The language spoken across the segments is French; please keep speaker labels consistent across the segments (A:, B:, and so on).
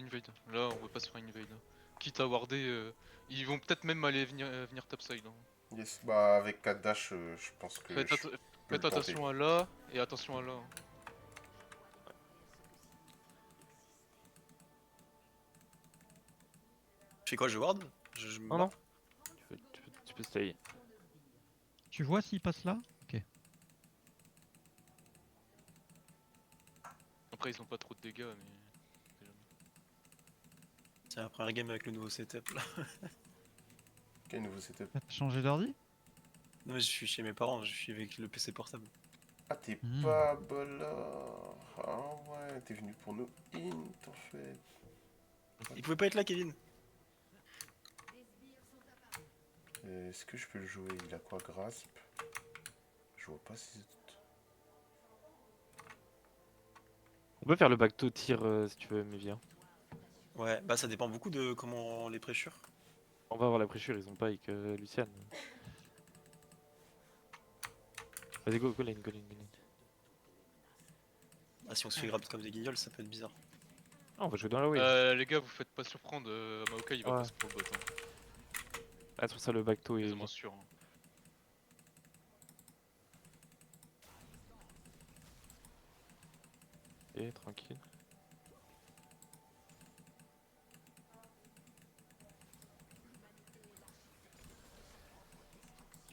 A: invade. Là, on veut pas se faire invade. Quitte à warder, ils vont peut-être même aller venir topside. Hein.
B: Yes, bah avec 4 dash, je pense que
A: Faites,
B: je peux le
A: faites
B: tenter.
A: attention à là et attention à là. Hein.
C: Je fais quoi, je ward? Je me
D: Non,
C: bats.
D: non. Tu peux stay.
E: Tu vois s'il passe là? Ok.
A: Après, ils ont pas trop de dégâts, mais.
C: C'est la première game avec le nouveau setup là.
B: Quel nouveau setup?
E: T'as changé d'ordi?
C: Non mais je suis chez mes parents, je suis avec le PC portable.
B: Ah, t'es
E: Hmm.
B: pas bolard. Ah ouais, t'es venu pour nous int en fait.
C: Il pouvait pas être là, Kevin.
B: Est-ce que je peux le jouer? Il a quoi, grasp? Je vois pas si.
D: On peut faire le back to tir si tu veux, mais viens.
C: Ouais, bah ça dépend beaucoup de comment les pressures.
D: On va avoir la pressure, ils ont pas avec Luciane. Vas-y, go lane, go lane, go lane.
C: Ah, si on se fait grab comme des guignols, ça peut être bizarre.
D: Ah, on va jouer dans la wave.
A: Les gars, vous faites pas surprendre. Maokai il va
D: Ouais.
A: pas se pro bot. Hein.
D: Ah, sur ça, le back to est.
A: Quasiment sûr. Hein.
D: Et tranquille.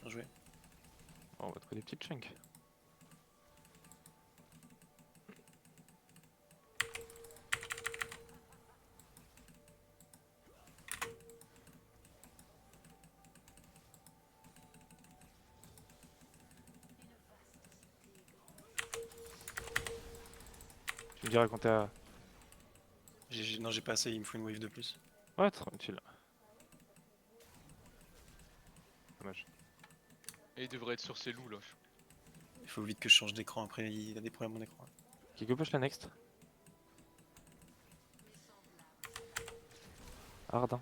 C: Bien joué.
D: Oh, on va trouver des petites chunks. Tu me diras quand t'es à.
C: Non, j'ai pas assez, il me faut une wave de plus.
D: Ouais, tranquille. Dommage.
A: Et il devrait être sur ses loups là.
C: Il faut vite que je change d'écran, après il a des problèmes mon écran.
D: Qui push la next? Hard. Hein.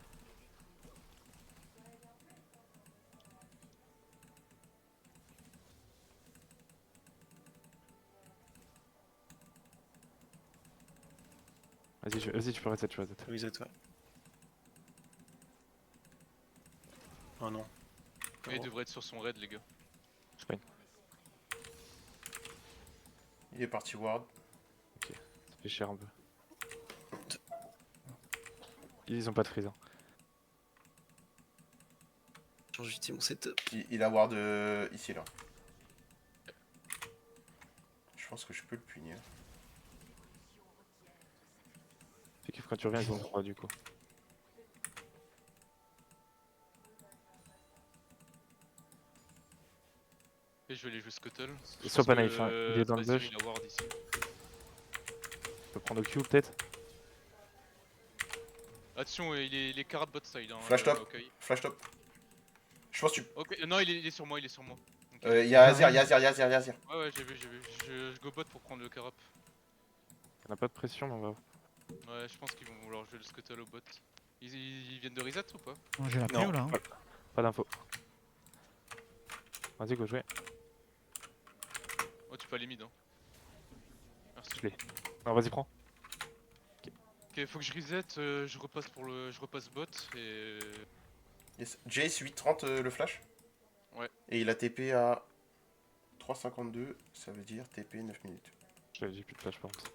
D: Vas-y, tu peux reset, tu peux reset.
C: Reset, ouais. Oh non.
A: Et il devrait être sur son raid, les gars.
D: Je prends.
B: Il est parti ward.
D: Ça fait cher un peu. Ils ont pas de freeze. Hein.
C: Change vite mon setup.
B: Il a ward ici là. Je pense que je peux le punir.
D: Fais gaffe quand tu reviens, ils ont 3 du coup.
A: Et je vais aller jouer Scuttle.
D: Sois pas naïf, hein. Il est dans le bush.
A: Il a ward ici.
D: Je peux prendre au Q peut-être.
A: Attention, il est carat bot side. Hein,
B: Flash top.
A: Maokai.
B: Flash top. Je pense que tu.
A: Ok, non, il est sur moi, il est sur moi. Ok.
B: Il y a Azir, il y a Azir, il y a Azir, il y a Azir.
A: Ouais, j'ai vu. Je go bot pour prendre le carap.
D: On a pas de pression, mais on va.
A: Ouais, je pense qu'ils vont vouloir jouer le Scuttle au bot. Ils viennent de reset ou pas?
E: Non, j'ai la
C: Non.
E: PO là. Hein.
D: Pas d'infos. Vas-y, go jouer.
A: Oh, tu peux aller mid. Hein. Merci.
D: Je l'ai. Non, vas-y, prends.
A: Ok, faut que je reset, je repasse bot et.
B: Yes. Jace 830 le flash.
A: Ouais.
B: Et il a TP à 3,52, ça veut dire TP 9 minutes.
D: J'ai plus de flash par contre.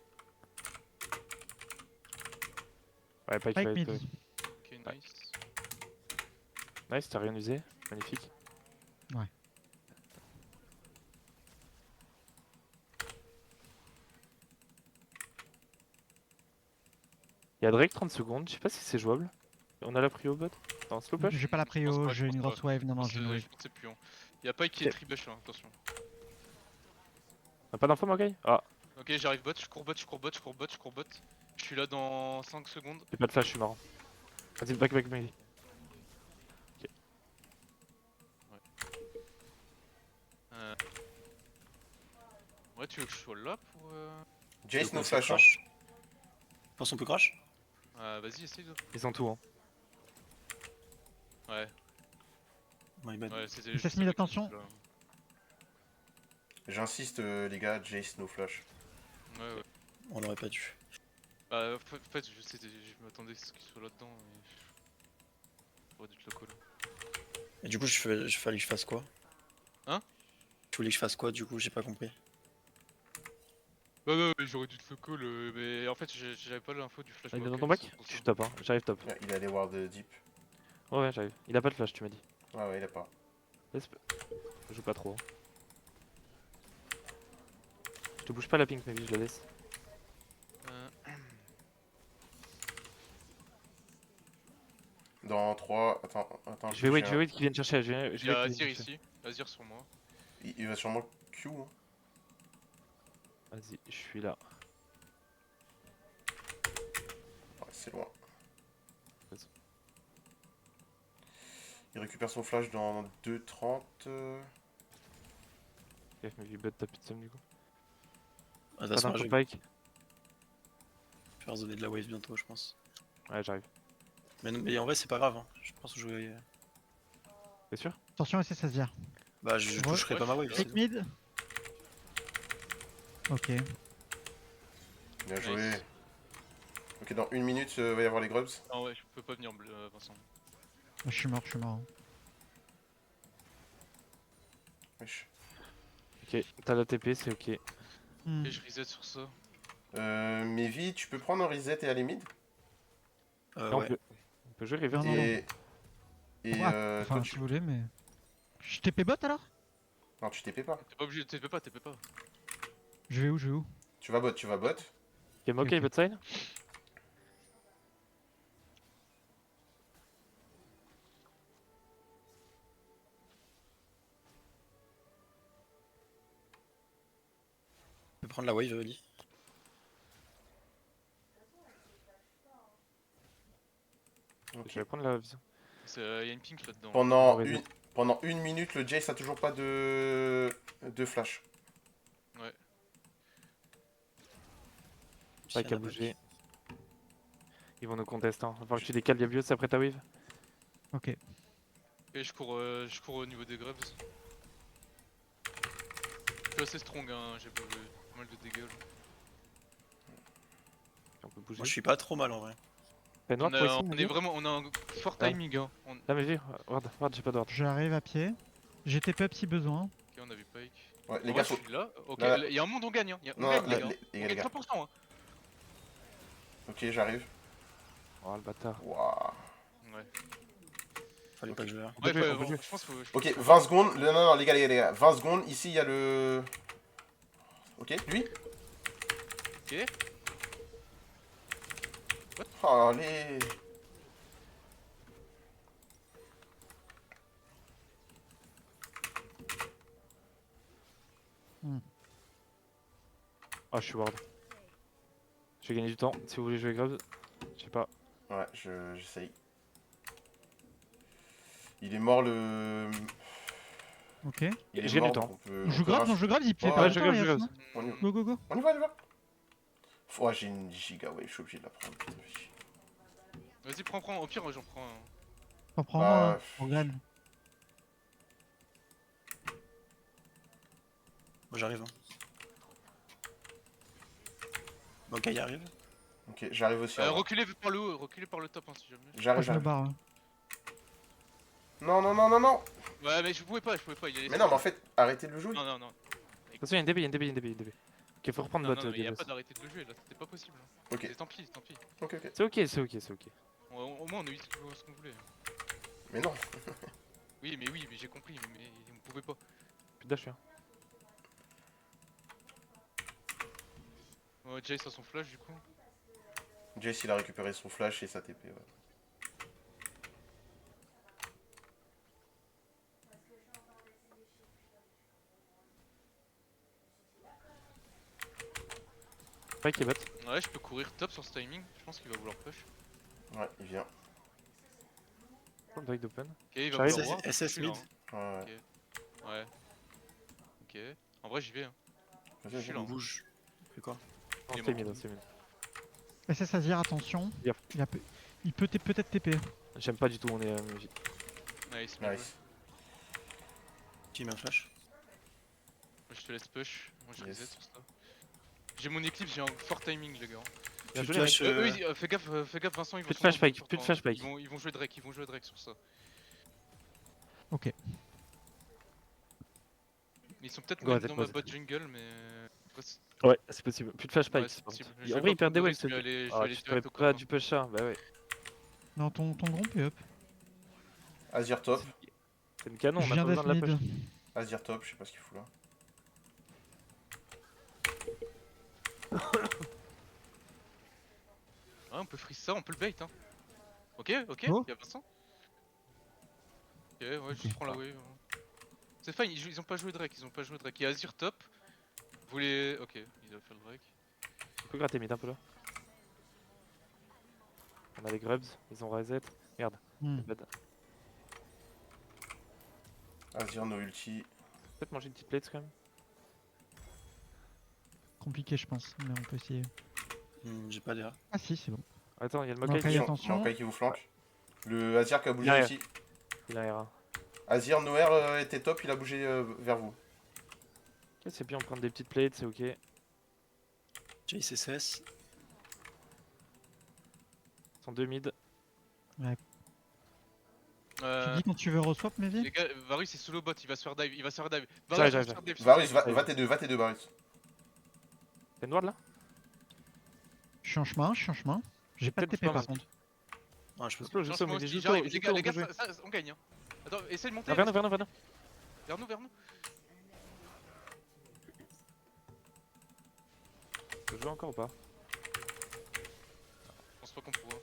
D: Ouais, Pike
E: Pike
D: va
E: mid.
D: être.
A: Ok, nice.
D: Nice, t'as rien usé. Magnifique.
E: Ouais.
D: Il y a Drake 30 secondes, je sais pas si c'est jouable. On a la prio bot dans slow push.
E: J'ai pas la
A: Je pense
E: prio,
A: pas,
E: j'ai
A: je
E: une
A: pense
E: grosse
A: pas.
E: wave. Non, non,
A: Je
E: j'ai une
A: pense
E: wave.
A: que c'est plus. Y'a pas qui est
D: Ok.
A: tribush là, attention.
D: On a pas d'infos, Morgay? Ah,
A: Ok, j'arrive bot, je cours bot. Je suis là dans 5 secondes.
D: j'ai pas de flash, je suis mort. Vas-y, back, Maggie.
A: Ouais, tu veux que je sois là pour.
B: Jace
C: Tu
B: no
C: veux
B: flash. Hein.
C: crash Pense qu'on peut crash?
A: Vas-y, essaye de.
D: Ils ont tout, hein.
A: Ouais,
C: My bad.
A: ouais, c'était
E: Fais
A: juste.
E: mid,
A: le
E: attention.
A: kiff, là.
B: J'insiste les gars, Jace no flash.
A: Ouais.
C: On aurait pas dû.
A: Bah, en fait, je m'attendais à ce qu'il soit là-dedans. Et... J'aurais dû te le coller.
C: Et du coup, fallait que je fasse quoi?
A: Hein?
C: Tu voulais que je fasse quoi du coup? J'ai pas compris.
A: Bah, non, mais j'aurais dû te le call, mais en fait, j'avais pas l'info du flash
D: Il est dans
A: block,
D: ton
A: et
D: bac?
A: c'est pour
D: Je
A: ça.
D: suis top, hein. J'arrive top.
B: Ouais, il est allé ward deep.
D: Ouais, ouais, j'arrive. Il a pas de flash, tu m'as dit.
B: Ouais, il a pas.
D: Laisse... Je joue pas trop. Je te bouge pas la pink, mais je la laisse.
A: Euh,
B: Dans 3. Attends.
D: Je vais wait qu'ils viennent chercher. Je
A: Il y
D: vais
A: a
D: qu'ils
A: Azir
D: viennent chercher.
A: ici, Azir sur moi.
B: Il va sûrement Q. Hein.
D: Vas-y, je suis là.
B: Ouais, c'est loin.
D: Vas-y.
B: Il récupère son flash dans 2,30.
D: Ok, mais il bot ta pizza du coup.
C: Ah, de
D: Pas
C: toute façon,
D: d'un
C: je
D: top
C: vais
D: bike.
C: faire zoner de la wave bientôt, je pense.
D: Ouais, j'arrive.
C: Mais, non, mais en vrai, c'est pas grave. Hein. Je pense que je vais.
D: T'es sûr?
E: Attention, SS Azir.
C: Bah, je
E: Ouais,
C: toucherai
A: ouais,
C: pas ma
A: je
C: wave.
A: suis
C: c'est
E: Take
C: tout.
E: mid. Ok.
B: Bien joué.
A: Nice.
B: Ok, dans 1 minute, va y avoir les grubs.
A: Ah ouais, je peux pas venir, Vincent.
E: Je suis mort, je suis mort.
B: Wesh.
D: Ok, t'as la TP, c'est ok.
E: Hmm.
A: Et je reset sur ça.
B: Mevi, tu peux prendre un reset et aller mid.
D: Là,
C: Ouais.
D: on peut jouer reverse.
E: Non, non.
B: Et
E: Ouais,
B: toi,
E: enfin, si vous voulez, mais. Je TP bot alors?
B: Non, tu TP pas.
A: T'es pas obligé, t'es pas.
E: Je vais où? Je vais où?
B: Tu vas bot.
D: Ok, ok,
E: Ok.
D: bot side.
C: Je peux prendre la wave, Oli.
B: Ok.
D: Je vais prendre la vision.
A: Y a une pink là-dedans.
B: Pendant
D: reset.
B: pendant 1 minute, le Jace a toujours pas de flash.
A: Ouais.
D: Pas qu'à bouger. Ils vont nous contester. Hein. Va falloir que tu décales Diabios après ta wave.
E: Ok.
A: Et je cours au niveau des grubs. Je suis assez strong, hein, j'ai pas mal de dégâts. Là.
D: On peut bouger.
C: Moi, je suis pas trop mal en vrai.
D: T'as une ward pour ici,
A: On est
D: Nadir?
A: vraiment, on a un fort
D: Ah.
A: timing. Hein.
D: Là, mais viens, ward, j'ai pas de ward.
E: J'arrive à pied. J'ai TP up si besoin.
A: Ok, on a vu Pike.
B: Ouais, les
A: En
B: gars,
A: vrai,
B: faut.
A: je suis là. Ok,
B: Là,
A: il y a un monde, on gagne. Hein. On
B: Non,
A: gagne,
B: là,
A: les gars.
B: les
A: On gagne
B: gars.
A: 100%. Hein.
B: Ok, j'arrive.
D: Oh, le bâtard.
B: Waouh.
A: Ouais.
C: Fallait pas que je l'aie.
D: On peut jouer, on peut
A: bon,
D: jouer.
A: je pense qu'il faut.
B: Ok, 20 secondes. Non, les gars. 20 secondes. Ici, il y a le. Ok, lui.
A: Ok.
B: Oh, allez.
D: Ah, je suis ward. Je vais gagner du temps. Si vous voulez jouer grave, je sais pas.
B: Ouais, j'essaye. Il est mort le.
E: Ok.
B: Il est
D: J'ai
B: mort,
D: du temps.
B: donc on peut.
E: Je grave, non, je grave, il fait
B: Ouais,
E: pas
B: ouais,
E: le
D: je
E: temps,
D: grave,
E: Yas,
D: je grave.
E: non
B: On y va.
E: Go, go, go.
B: On y va. Ouais, j'ai une giga wave, je suis obligé de la prendre. Putain, fais chier.
A: Vas-y, prends. Au pire, j'en prends un.
E: Reprends-moi,
B: Bah,
E: hein, on gagne.
C: Moi, j'arrive. Hein. Ok, il arrive.
B: Ok, j'arrive aussi. à voir.
A: Reculez par le haut, reculez par le top, hein, si jamais.
E: Moi,
B: J'arrive,
E: je me
B: j'arrive.
E: barre. Hein.
B: Non.
A: Ouais, mais je pouvais pas. Il allait
B: Mais non, mais en fait, arrêtez de le jouer.
A: Non.
D: Attention, il y a une DB. Ok, faut reprendre
A: Non,
D: bot,
A: il y a
D: Diabios.
A: pas d'arrêter de le jouer là, c'était pas possible. Hein.
B: Ok,
A: Et tant pis.
B: ok.
D: C'est ok.
A: Au moins, on a eu ce qu'on voulait.
B: Mais non.
A: Oui, mais j'ai compris, mais on pouvait pas.
D: Plus de dash, hein.
A: Jace a son flash du coup.
B: Jace, il a récupéré son flash et sa TP. Ouais.
D: Pike est bot.
A: Ouais, je peux courir top sur ce timing, je pense qu'il va vouloir push.
B: Ouais, il vient.
D: Prends le Drake d'open.
A: Ok, il va
D: J'arrive.
A: vouloir voir.
C: SS
A: Je suis là,
C: mid.
A: hein.
B: Ouais.
A: Ouais. Ok. En vrai, j'y vais. Hein.
B: Vas-y,
A: Je
B: vas-y.
A: suis là.
C: On bouge. C'est quoi?
D: Non,
A: Il est
D: c'est
A: mort.
D: mid, c'est mid.
E: SS Azir, attention.
D: Yep.
E: Il peut peut-être TP.
D: J'aime pas du tout, on est.
A: Nice, bien joué.
B: Nice.
C: Qui met un flash?
A: Moi, je te laisse push. Moi, je
B: Yes.
A: reset sur ça. J'ai mon éclipse, j'ai un fort timing, les gars.
D: Bien
C: Tu
D: joué, les mecs.
C: flash,
A: Oui, fais gaffe Vincent, ils vont
D: Plus de
A: se
D: flash
A: rendre
D: spike,
A: sur
D: plus de
A: toi,
D: flash
A: hein.
D: spike.
A: Ils vont jouer Drake sur ça.
E: Ok.
A: Ils sont peut-être
D: Go
A: même
D: Z,
A: dans
D: go
A: ma
D: Z.
A: bot jungle, mais... Ouais,
D: Ouais, c'est possible. Plus de flash
A: ouais,
D: spike.
A: c'est
D: par contre.
A: possible. Je vais
D: En
A: pas
D: vrai, ils perdent
A: prendre
D: des
A: de
D: waves.
A: risque, je vais aller
D: Ah, tu
A: direct au
D: pas
A: corps.
D: du push ça. Bah ouais.
E: Non, ton groupe est up.
B: Azir top.
D: C'est une canon, on
E: Je
D: a
E: viens
D: pas besoin
E: d'être
D: de la
E: mid.
D: push.
B: Azir top, je sais pas ce qu'il fout là.
A: Ouais, on peut freeze ça, on peut le bait hein. Ok,
E: Oh.
A: y'a Vincent. Ok, ouais, je prends la wave. C'est fine, ils ont pas joué Drake, Il y a Azir top. Vous voulez... Ok, il a fait le Drake.
D: On peut gratter mid un peu là. On a les grubs, ils ont reset. Merde,
E: Hmm.
D: c'est bad.
B: Azir no ulti.
D: Peut-être manger une petite plate quand même.
E: Compliqué, je pense, mais on peut essayer.
C: J'ai pas d'air.
E: Ah si, c'est bon.
D: Attends, il y a le
E: Maokai,
D: Mokai.
E: Attention. attention.
B: Maokai qui vous flanque. Le Azir qui a bougé
D: Derrière.
B: aussi.
D: Il a R1.
B: Azir Noer était top, il a bougé vers vous.
D: Ok, c'est bien, on prend des petites plates, c'est ok.
C: Jace SS.
D: Ils sont deux mid.
E: Tu dis quand tu veux reswap,
A: Les
E: Mevi?
A: gars, Varus est solo bot, il va se faire dive.
D: J'arrive,
A: Varus,
D: j'arrive.
A: se faire dive.
B: Varus, va T2, Varus.
D: T'es noir là?
E: Je suis en chemin, J'ai pas de
D: Peut-être
E: TP
D: pas
E: par
D: mal.
E: contre.
C: Ouais, je peux.
D: Je sais, mais
A: aussi,
D: juste
A: j'arrive.
D: au,
A: Les
D: juste
A: gars,
D: au,
A: les gars,
D: jouer.
A: on gagne hein. Attends, essaye de monter.
D: Ah, vers nous.
A: Vers nous.
D: Je joue encore ou pas?
A: Je pense pas qu'on pourra.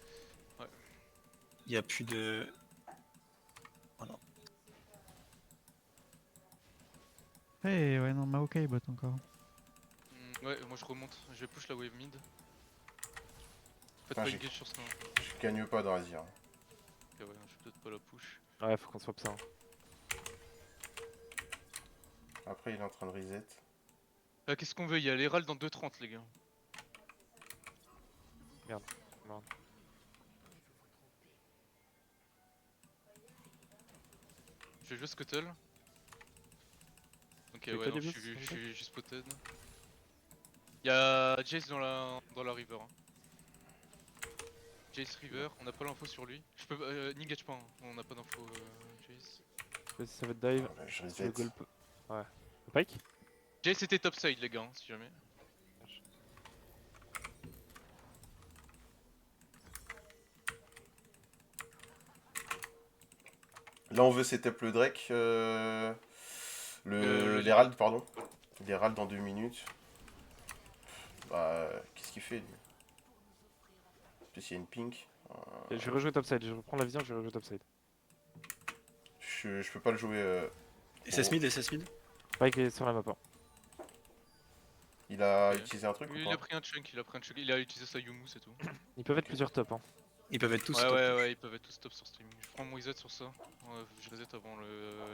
C: Il y a plus de.
E: Eh ouais, non, Maokai bot encore.
A: Ouais, moi je remonte. Je vais push la wave mid. Faites
B: Ah,
A: pas
B: j'ai-
A: engage sur ça. Hein.
B: Je gagne pas dans Azir.
A: Ok, ouais, je vais peut-être pas la push.
D: Ouais, faut qu'on swap ça. Hein.
B: Après, il est en train de reset.
A: Qu'est-ce qu'on veut? Il y a l'Herald dans 2.30, les gars.
D: Merde.
A: Je vais jouer Scuttle. Ok,
D: Tu
A: ouais,
D: fais
A: non,
D: des
A: je
D: boosts,
A: suis spotted. Y'a Jace dans la river. Hein. Jace river, on n'a pas l'info sur lui. Je peux. N'engage pas, hein. On n'a pas d'info, Jace.
D: Je sais pas si ça va te dive.
B: Je
D: Le
B: reset.
D: goal peut- Ouais. Le pike?
A: Jace était topside, les gars, hein, si jamais.
B: Là, on veut setup le Drake. L'Herald, pardon. L'Herald dans 2 minutes. Bah, qu'est-ce qu'il fait lui? En plus, il y a une pink.
D: Je vais rejouer topside, je reprends la vision, je vais rejouer topside.
B: Je peux pas le jouer.
C: SS mid, SS mid.
D: Pike est sur la map. Hein.
B: Il a
A: Ok.
B: utilisé un truc ou
A: Il
B: pas?
A: a pris un chunk, il a utilisé sa Yumu, c'est tout.
D: Ils peuvent être plusieurs top. Hein.
C: Ils peuvent être tous.
A: Ouais,
C: top.
A: ouais, ils peuvent être tous top sur streaming. Je prends mon reset sur ça. Je reset avant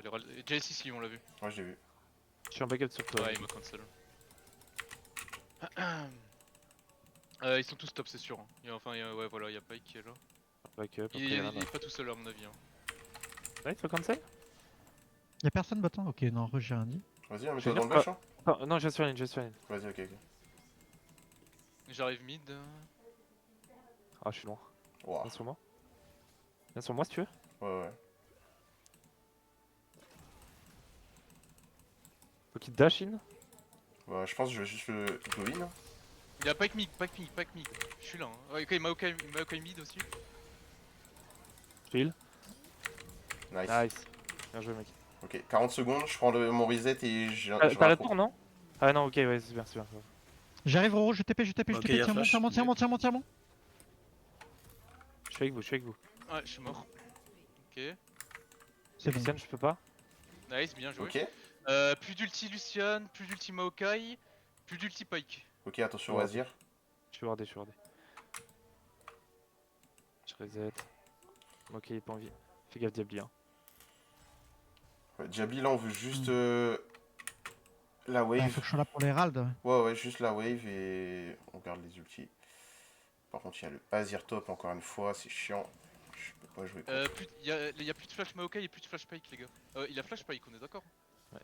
A: l'Herald. Et Jace ici, on l'a vu.
B: Ouais, j'ai vu.
D: Je suis en backup sur toi.
A: Ouais, il m'a cancel. Ils sont tous top, c'est sûr. Hein. Ouais, voilà, il y a Pike qui est là.
D: Backup, après
A: Il
D: il y en a
A: est pas tout seul à mon avis. Hein.
D: Ouais, tu veux cancel?
E: Y'a personne bottant? Ok, non, j'ai rien dit.
B: Vas-y, hein,
D: Je
B: mets-toi
D: vais
B: dans le
D: dire
B: bush. Hein.
D: Non, je suis en ligne,
B: Vas-y, ok.
A: J'arrive mid.
D: Ah, je suis loin.
B: Ouah.
D: Viens sur moi. Viens sur moi si tu veux.
B: Ouais.
D: Faut qu'il dash in.
B: Bah, je pense que je vais juste le go in.
A: Il y a Pike mid. Je suis là. Hein. Ouais, ok, Maokai mid aussi.
D: Je heal.
B: Nice.
D: Nice. Bien joué, mec.
B: Ok, 40 secondes, je prends mon reset et je
D: T'as la
B: rattrape.
D: tour, non? Ah non, ok, ouais, c'est bien.
E: J'arrive, Roro, je TP,
C: Ok, y'a flash.
E: tiens-moi.
D: Je suis avec vous.
A: Ouais, je suis mort. Ok.
E: C'est bon.
D: Lucian, je peux pas.
A: Nice, bien joué.
B: Ok.
A: Plus d'ulti Lucian, plus d'ulti Maokai, plus d'ulti Pike.
B: Ok, attention,
D: Ouais.
B: Azir.
D: Je suis wardé. Je reset. Ok, il est pas envie. Fais gaffe, Diabli. Hein.
B: Ouais, Diabli, là, on veut juste la
E: Ouais,
B: wave.
E: faut que je sois là pour l'Herald.
B: Ouais, juste la wave et on garde les ultis. Par contre, il y a le Azir top, encore une fois, c'est chiant. Je peux pas jouer.
A: Il y a plus de flash Maokai et plus de flash Pike, les gars. Il a flash Pike, on est d'accord?
D: Ouais.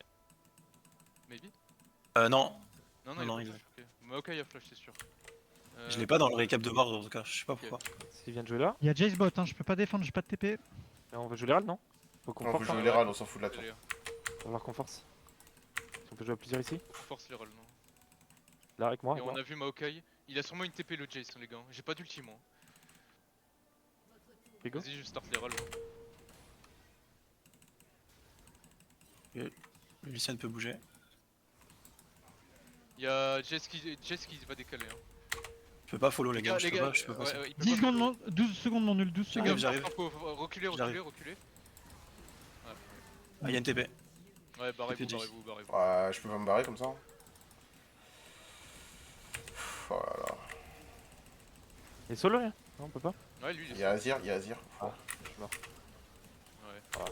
A: Maybe?
C: Non.
A: Non,
C: Non,
A: il a
C: non,
A: pas
C: il
A: flash, ok. Maokai a flash, c'est sûr.
C: Je l'ai pas dans le récap de bord en tout cas, je sais pas
A: Ok.
C: pourquoi.
D: S'ils viennent jouer là,
E: Il y a Jace bot, hein, je peux pas défendre, j'ai pas de TP.
D: on va jouer les râles, non? Faut qu'on
B: On peut
D: force,
B: jouer
D: hein.
B: les râles, on s'en fout de la tour.
A: Allez,
D: On va voir qu'on force. Si on peut jouer à plusieurs ici.
A: on force les rolls, non.
D: Là avec moi.
A: Et
D: avec
A: on
D: moi.
A: a vu Maokai. Il a sûrement une TP le Jace, les gars. J'ai pas d'ulti, moi.
D: Ok, go.
A: Vas-y, je start les rolls.
C: Lucien peut bouger.
A: Y'a Jace qui va décaler. Hein.
C: Je peux pas follow les gars, je peux pas
A: ouais,
C: passer.
A: ouais, il peut
E: 10
A: pas
E: secondes,
A: follow.
E: 12 secondes mon nul, 12
A: Les
E: secondes.
A: gars,
C: J'arrive.
A: faut reculer,
C: J'arrive.
A: reculer.
C: Ah, y'a une TP.
A: Ouais, barrez-vous,
C: TP Jace.
A: barrez-vous.
B: Ouais, je peux pas me barrer comme ça. Oh là là.
D: Et solo rien? Non, on peut pas.
A: Ouais, lui, il
B: Il
A: est
B: y a Azir, il y a Azir.
D: Ah, je suis mort.
A: Ouais.
D: Ah.
A: Ouais,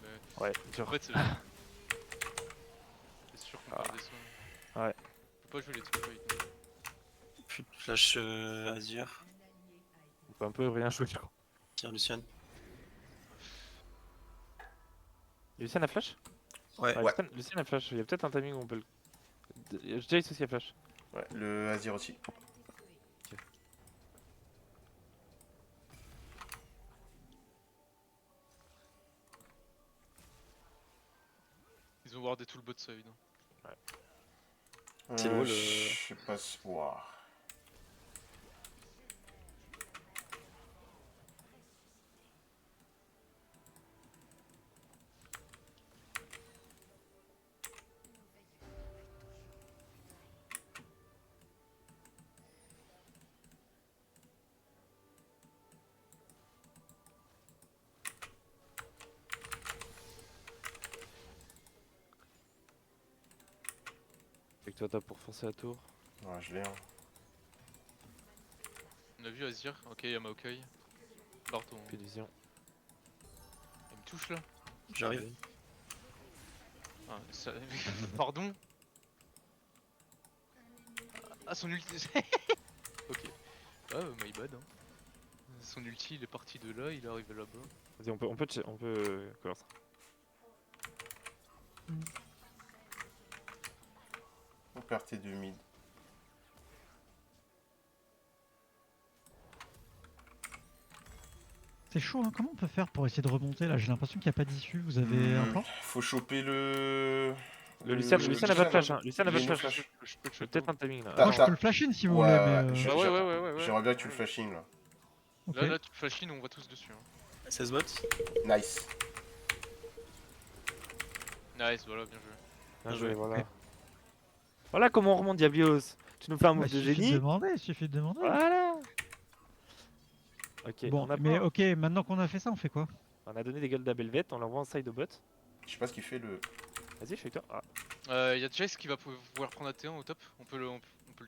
A: mais...
D: Ouais,
A: En
D: dur.
A: fait, c'est sûr qu'on perd des soins.
D: Ouais.
A: On peut pas jouer les trucs fight.
C: Plus de flash Azir.
D: On peut un peu rien jouer, je crois.
C: Tiens, Lucien.
D: Lucien a flash?
C: Ouais.
B: Ouais.
D: Lucien a flash, il y a peut-être un timing où on peut le. Jace aussi a flash.
B: Ouais, le Azir aussi.
A: Ils ont wardé tout le bot side.
C: C'est drôle,
B: Je sais pas si... Ouah.
D: Avec toi top pour forcer la tour.
B: Ouais, je l'ai. Hein.
A: On a vu Azir, ok, y'a Maokai. Pardon,
D: Puis vision.
A: il me touche là.
C: J'arrive.
A: Ah, ça... Pardon. Ah, son ulti. Ok. Ah, my bad. Hein. Son ulti, il est parti de là, il est arrivé là-bas.
D: Vas-y, on peut coller ça.
B: On perd tes deux mid.
E: C'est chaud, hein. Comment on peut faire pour essayer de remonter là? J'ai l'impression qu'il n'y a pas d'issue. Vous avez un plan?
B: Faut choper le...
D: Le Lucien a pas de flash, hein. Lucien a pas de
B: Il est
D: flash.
A: Je peux le
D: J'ai peut-être un timing là.
B: T'as-
E: Moi je
B: t'as-
E: peux le flash in si vous
B: Ouais,
E: voulez, mais.
B: ouais, je-
A: Ah ouais.
B: J'aimerais bien que tu le flashing là.
E: Ok.
A: Là, tu flash in, on va tous dessus. Hein.
C: 16 bots.
B: Nice.
A: Nice, voilà, bien joué.
D: Bien joué,
C: joué.
D: voilà. Voilà comment on remonte Diabios. Tu nous fais un
E: Bah,
D: move de
E: il suffit de
D: génie.
E: demander, il suffit de demander.
D: Voilà. Ok,
E: Bon,
D: on a
E: mais
D: pas-
E: ok, maintenant qu'on a fait ça, on fait quoi?
D: On a donné des gueules d'Abelvet, on l'envoie en side au bot.
B: Je sais pas ce qu'il fait le...
D: Vas-y, je suis avec toi. Ah,
A: Y'a Jace qui va pouvoir prendre un T1 au top. On peut le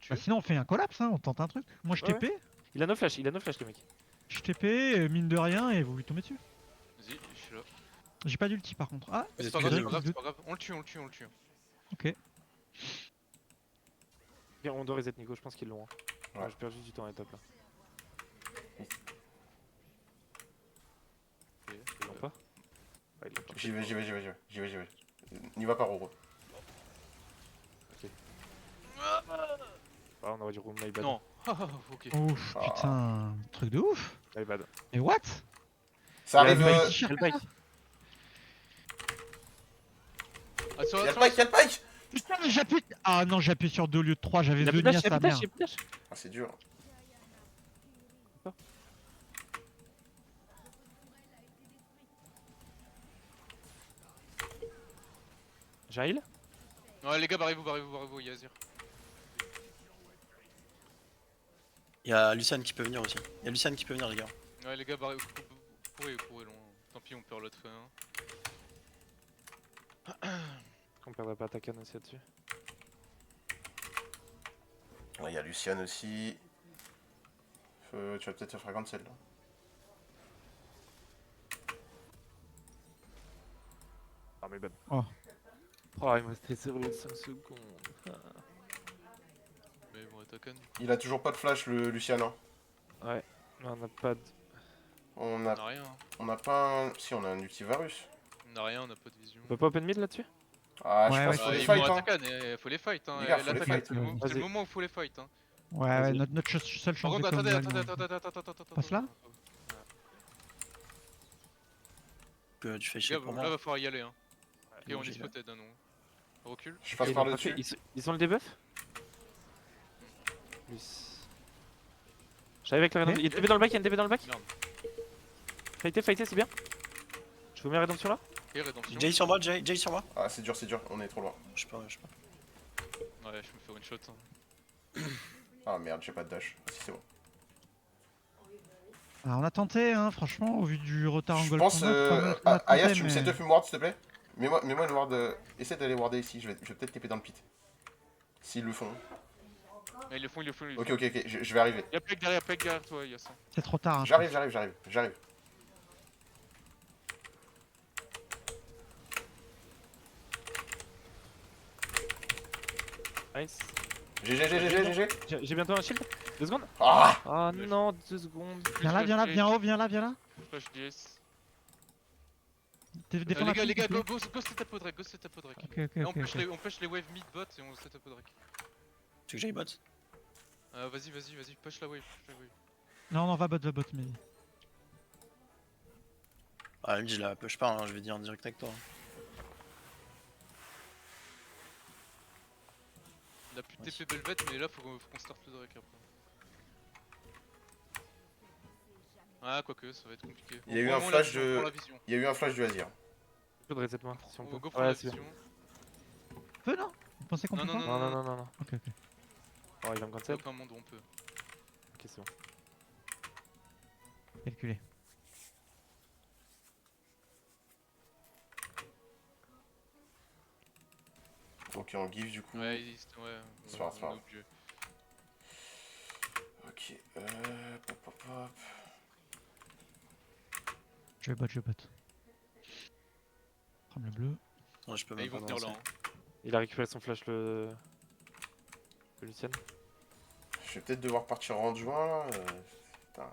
A: tuer.
E: Bah, sinon on fait un collapse, hein, on tente un truc. Moi je
D: Ouais,
E: TP,
D: il a no flash le mec.
E: je TP, mine de rien, et vous lui tombez dessus.
A: Vas-y, je suis là.
E: J'ai pas d'ulti par contre. Ah,
C: Vous
A: C'est
C: êtes
A: pas
C: que
A: grave,
C: deux,
A: c'est pas grave,
E: deux.
A: c'est pas grave. On le tue.
E: ok.
D: Bien, on doit reset Nico, je pense qu'ils l'ont. Hein.
B: Ouais.
D: Ouais, je perds juste du temps à la top là.
A: Ok.
D: Ils l'ont pas. Ouais, ils l'ont pas.
B: J'y vais. N'y va pas, Roro.
D: Ah, on aurait dû room my bad.
A: Non. Ok.
E: Ouf,
B: Ah.
E: putain, truc de ouf.
D: My bad.
E: Mais what?
B: Ça arrive...
D: Il y a le
E: T-shirt.
D: Quel bike.
A: Ah,
B: Il y a le pike.
E: Putain, mais j'appuie. Ah non, j'appuie sur 2 au lieu de 3, j'avais
D: Il a plus
E: Zhonia,
D: de dash, il a
E: sa
D: plus de dash,
E: mère.
D: il a plus de dash.
B: Ah, c'est dur.
D: J'ai un heal.
A: Ouais, les gars, barrez-vous, y'a Azir.
C: Y'a Lucien qui peut venir aussi. Y'a Lucien qui peut venir, les gars.
A: Ouais, les gars, barrez-vous. Courez loin. Tant pis, on perd l'autre fin.
D: On perdrait pas ta canne aussi là-dessus.
B: Ouais, il y a Lucian aussi. Tu vas peut-être faire fragment celle là.
D: Ah, my bad.
E: Oh.
D: Oh, il m'a stressé au 5 secondes. Ah.
A: Mais bon, attaquant.
B: Il a toujours pas de flash, le Lucian. Hein.
D: Ouais, mais on a pas de.
B: On
A: On
B: a,
A: a rien. Hein.
B: on a pas un... Si, on a un Ultivarus.
A: On a rien, on a pas de vision.
D: On peut pas open mid là-dessus?
B: Ah, je
E: Ouais,
B: pense
E: ouais,
B: qu'il faut
A: Ah,
B: les
A: ils
B: fight,
A: vont
B: hein.
A: attaquer, faut les fight. Hein.
B: Les gars,
A: Et
B: faut les
A: l'attaquant,
B: fight.
A: c'est le
D: Vas-y.
A: moment où faut les fight. Hein.
E: Ouais, ouais,
D: Vas-y.
E: notre seule
A: Par
E: chance de
A: contre, attendez,
E: comeback.
A: attends.
E: Passe là
C: Que tu fais
A: Les
C: chier
A: gars,
C: pour
A: là
C: moi.
A: va falloir y aller. Hein. Ok,
C: bon,
A: on est
C: j'y vais.
A: spotted, hein, non. Recule.
B: Je passe
D: Ils
B: par
D: ont
B: le
D: pas fait-
B: dessus.
D: ils ont le debuff J'arrive avec la rédemption. Il y a une DB dans le back, il y a une DB dans le back.
A: Merde.
D: Fightez, c'est bien. Je vous mets rédemption là.
A: Ok, rédemption.
C: Jay sur moi, Jay sur moi.
B: Ah, c'est dur, on est trop loin.
C: Je sais pas, je sais pas.
A: Ouais, je me fais one shot. Hein.
B: Ah merde, j'ai pas de dash. Ah, si, c'est bon.
E: Ah, on a tenté, hein, franchement, au vu du retard en
B: Je
E: gold
B: pense.
E: qu'on a, on a tenté,
B: Ayas, tu me
E: mais-
B: set up une ward s'il te plaît. Mets-moi une ward. Essaie d'aller warder ici, je vais peut-être taper dans le pit. S'ils le font.
A: Ouais, ils le font.
B: Ok, je vais arriver.
A: Y'a Peg derrière toi, y'a ça.
E: C'est trop tard. Hein, je
B: J'arrive.
D: Nice.
B: GG.
D: J'ai bientôt un shield. 2 secondes.
B: Ah
D: Ah non, 2 secondes.
E: Viens là, viens haut, viens là.
A: Flash DS.
E: Défends la
A: Les gars,
E: fille,
A: go set up au Drake,
E: Ok,
A: Et on
E: ok.
A: push les waves mid bot et on set up au Drake.
C: Tu veux que j'aille bot?
A: Vas-y, push la wave.
E: Non, va bot, mais.
C: Ah, lui, je la push pas, hein, je vais dire en direct avec toi.
A: Il a plus de TP Belvet, mais là faut qu'on start le Drake après. Ah, quoique, ça va être compliqué.
B: Il y a eu
A: Prends
B: un
A: vraiment
B: flash
A: la vision,
B: de-
A: prends la vision.
B: Il y a eu un flash du Azir.
D: Je peux de reset moi si on
A: Go
D: peut.
A: prendre la
D: Ouais, c'est bien.
A: vision.
E: Feu, non Vous pensez qu'on
A: Non,
E: peut
A: non,
E: pas
D: Non.
E: Ok.
D: Oh, il va me cancel.
A: Aucun monde où on peut.
D: Ok, c'est bon.
E: Calculé.
B: Ok, on give du coup.
A: Ouais,
B: C'est pas grave, c'est pas
A: on est
B: grave.
A: obligé.
B: Ok, pop.
E: Je vais bot. Prends le bleu.
C: Non, je peux
A: Ah,
C: même
A: ils
C: pas
A: vont venir là.
C: avancer.
A: Hein.
D: Il a récupéré son flash le Lucien.
B: Je vais peut-être devoir partir en juin là. Putain.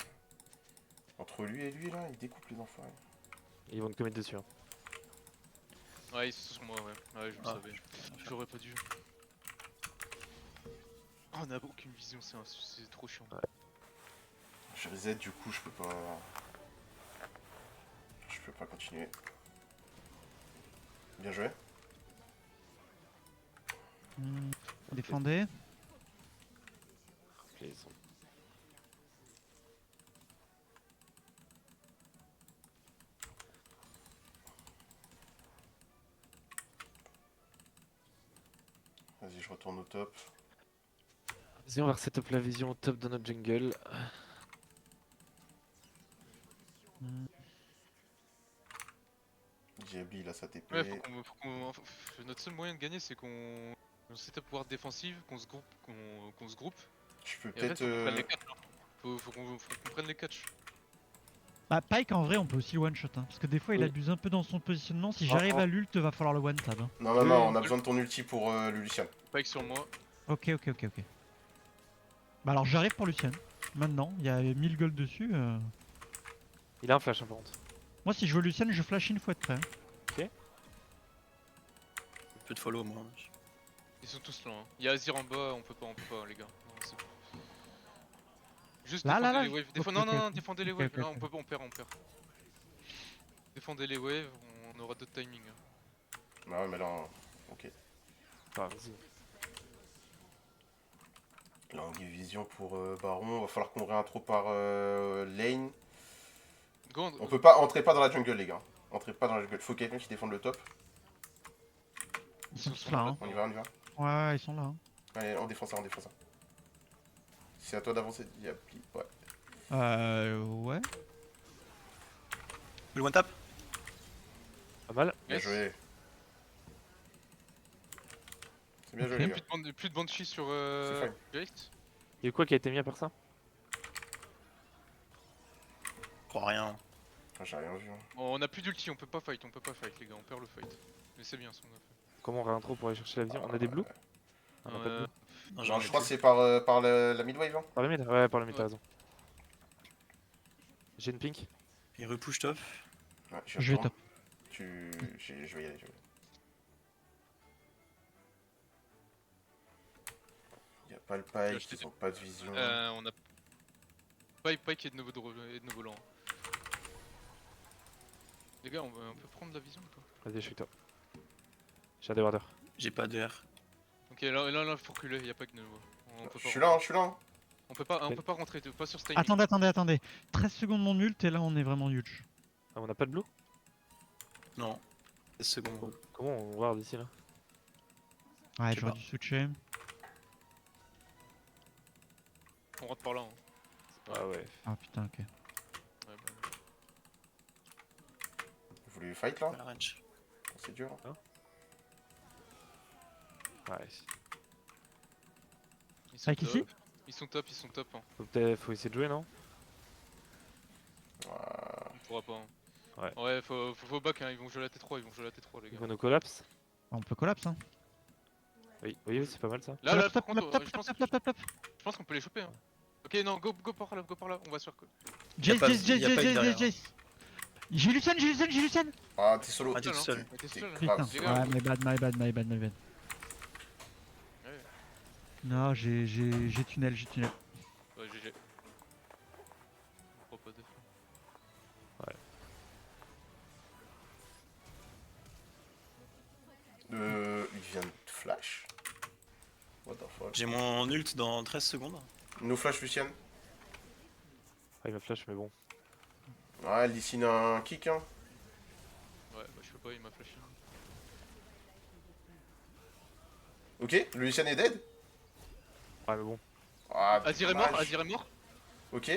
B: Entre lui et lui là, il découpe les enfoirés.
D: Ils vont te commettre dessus. Hein.
A: Ouais, ils sont sur moi, ouais. Ouais, je le
C: Ah.
A: savais. J'aurais pas dû. Oh, on a aucune vision, c'est trop chiant.
B: Je reset du coup, je peux pas. Je peux pas continuer. Bien joué.
E: Défendez.
D: Ok, ils sont-
B: Vas-y, je retourne au top.
D: Vas-y, on va reset up la vision au top de notre jungle.
B: Diabli, il a sa TP.
A: Ouais, notre seul moyen de gagner, c'est qu'on set up ward défensive, qu'on se groupe.
B: Je peux
A: Et en fait,
B: peut-être.
A: faut qu'on prenne les catchs. Hein. Faut qu'on prenne les catchs.
E: Bah, Pike en vrai, on peut aussi le one shot. Hein, parce que des fois, il
D: Oui.
E: abuse un peu dans son positionnement. Si
D: Ah,
E: j'arrive
D: ah.
E: à l'ult, va falloir le one tab. Hein.
B: Non, on a besoin de ton ulti pour le Lucian.
A: Pike sur moi.
E: Ok. Bah, alors j'arrive pour Lucien. Maintenant, il y a 1000 gold dessus.
D: Il a un flash, hein, par contre.
E: Moi, si je veux Lucien, je flash une fois de près. Hein.
C: Peu de follow, moi.
A: Ils sont tous là. Hein. Il y a Azir en bas, on peut pas, les gars. Non, c'est bon. Juste
E: Là,
A: défendez
E: là,
A: les
E: là.
A: waves.
E: Ok,
A: Non,
E: ok.
A: défendez les
E: Ok,
A: waves.
E: ok,
A: Là,
E: ok.
A: on perd. Défendez les waves, on aura d'autres timings. Hein.
B: Bah ouais, mais là. Ok.
D: Ah, vas-y.
B: Là, on give vision pour Baron. Va falloir qu'on réintro par lane.
A: Go,
B: On peut pas. Entrez pas dans la jungle, les gars. Entrez pas dans la jungle. Faut quelqu'un qui défende le top.
E: Ils sont tous là. Hein.
B: On y va.
E: Ouais, ils sont là. Hein.
B: Allez, on défend ça. C'est à toi d'avancer, Diabli. Ouais.
E: Ouais.
C: Le one tap?
D: Pas mal.
B: Bien
A: Yes.
B: joué. C'est bien
E: Ok.
B: joué, les gars.
A: Plus de banshee sur
B: C'est fine.
A: Gate.
D: Il y a eu quoi qui a été mis à part ça?
C: Je crois rien.
B: Ah, j'ai rien vu. Hein.
A: Bon, on a plus d'ulti, on peut pas fight, les gars, on perd le fight. Mais c'est bien ce qu'on a fait.
D: Comment on réintro pour aller chercher la vision? On a des blues? On a pas de
A: Euh,
D: blue.
C: Non,
B: Genre,
C: ai
B: je crois que
C: plus.
B: c'est par la midwave. Hein.
D: Par le mid? Ouais, par le mid,
A: Ouais.
D: t'as raison. J'ai une pink.
C: Il repush top.
B: Ouais,
E: Je vais
B: retourne.
E: top.
B: Je vais y aller. Yep. pas le
A: Là,
B: pike,
A: je t'ai
B: ils ont pas de vision.
A: On a Pike et de nouveau et de nouveau lent. Les gars, on peut prendre la vision ou pas?
D: Vas-y, je suis toi. J'ai un débardeur.
C: J'ai pas de R.
A: Ok, là, faut reculer, y a pas que de nouveau. On peut
B: Je
A: pas
B: suis là,
A: rentrer.
B: je suis là.
A: On peut pas rentrer, pas sur ce timing.
E: Attendez. 13 secondes mon ult et là on est vraiment huge.
D: Ah, on a pas de blue?
C: Non. 16 secondes.
D: Comment on ward ici là?
E: Ouais,
C: Je sais
E: j'aurais
C: pas.
E: dû switcher.
A: On rentre par là. Hein.
D: Ah ouais.
E: Ah putain, ok.
A: Ouais, bah,
B: Vous voulez fight là?
C: La range.
B: C'est dur.
D: Ouais.
A: ils sont
E: Pike ici?
A: top. Ils sont top. Hein.
D: Faut essayer de jouer, non?
A: On pourra pas. Hein.
D: Ouais.
A: Faut back, hein. Ils vont jouer la T3, les
D: Ils
A: gars.
D: vont nous collapse?
E: On peut collapse hein.
D: Oui, c'est pas mal ça.
A: Là,
E: Collapse,
A: par
E: top,
A: contre,
E: top,
A: je
E: top.
A: pense qu'on peut les choper. Hein. Ok, non, go par là, on va sur.
E: Jace,
C: pas- y a pas que derrière,
E: Jace. J'ai Lucien.
B: Ah, t'es solo.
C: Ah, t'es tout seul.
A: T'es
B: T'es
A: seul, hein.
B: grave
E: Putain,
B: seul.
A: les gars.
E: ouais, my bad.
A: Ouais.
E: Non, j'ai tunnel.
A: Ouais, GG. On prend pas de.
B: Il vient de flash. What the fuck?
C: J'ai mon ult dans 13 secondes.
B: No flash Lucian.
D: Ah, il va flash, mais bon.
B: Ouais, Lysine a un kick hein.
A: Ouais, bah je peux pas, il m'a flashé.
B: Ok, le Lucian est dead.
D: Ouais, mais bon.
B: Ah,
A: Azir est
B: dommage.
A: mort.
B: Ok.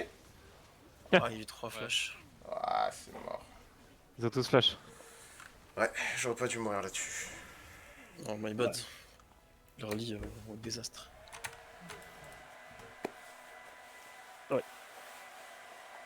C: Ah, il y a eu 3 flashs.
B: Ah, c'est mort.
D: Ils ont tous flash.
B: Ouais, j'aurais pas dû mourir là-dessus.
C: Oh my bad. Je relis au désastre.